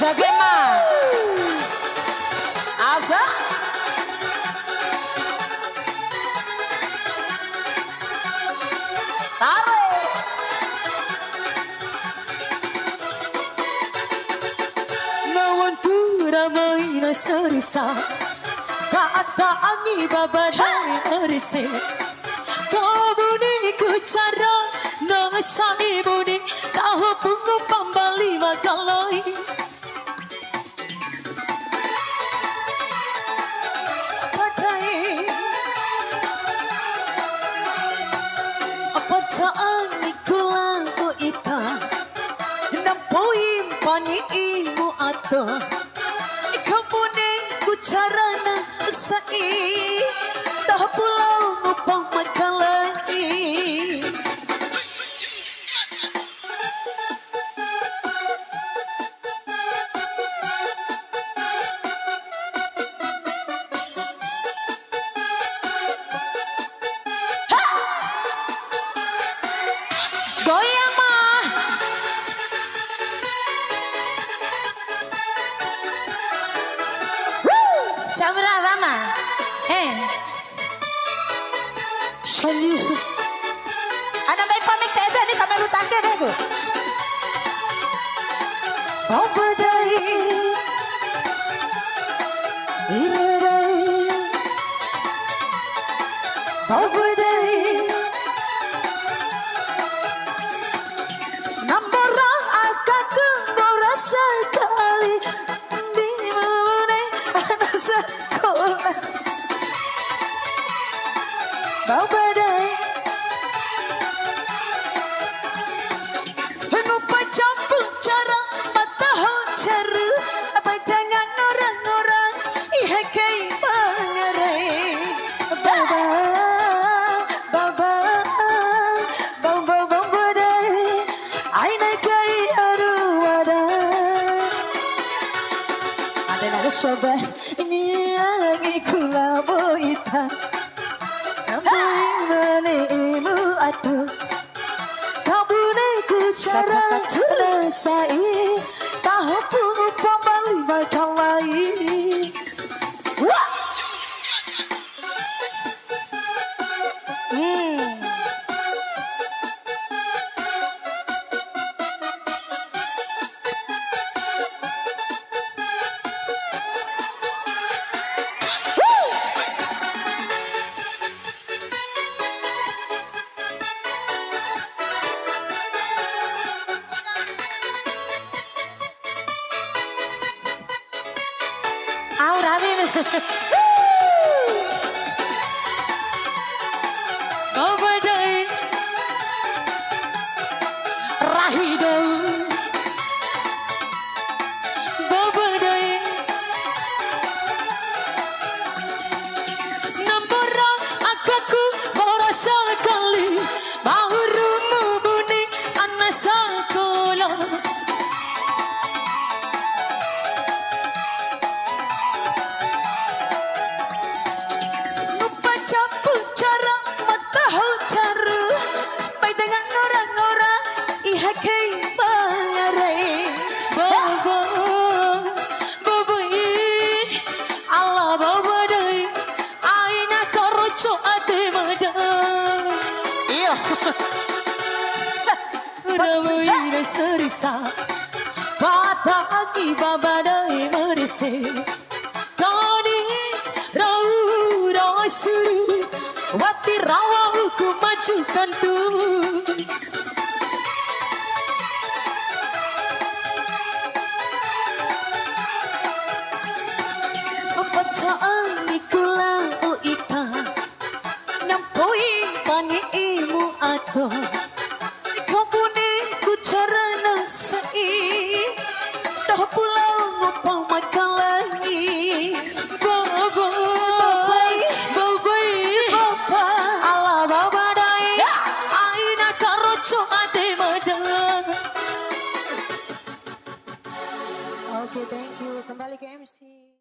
joget mah. Asa. Tarik. Nawantu ramai nasarisa. Tak angin babadai arise. Kabuni ku cara nangasai budi. Tahu pungu pambali makalai. Apa taan ikulang ku ita. Nampoim pani imu ato. Kabuni ku cara nangasai. Tahu pulau ngupang makalai. Goyang mah. Jam berapa mah? Salut. Ana may pamik tesa ni kamera utake dego. Bau badai. Irai. Bau badai. Namborang akaku merasa kali dimana ada sekolah. Bau badai. Ngupa campur cara matahal caru. Apa jangan orang-orang ihakai mengerai. Sobat nyanyi kula boita namanya imu atu kabune ku cara terasai tahu pun pembali makalai. Ahora vive. Babadai Rahido. Babadai Namborang akaku merasa kali bahurumu buni anak sekolah. Campur cara matahal caru. Baik dengan orang-orang ihakai mengerai. Baba, baba Allah baba dai. Aina karoco ate madai. Iyo. Ramai nasarisa. Patagi baba dai merise. Kani rau suru wati rawa hukum majukan tu. Apa taan ikulang uita nampoi pani imu ato kabune ku cara nasai tahu pulau ngupang makalai. Oke, thank you. Kembali ke MC.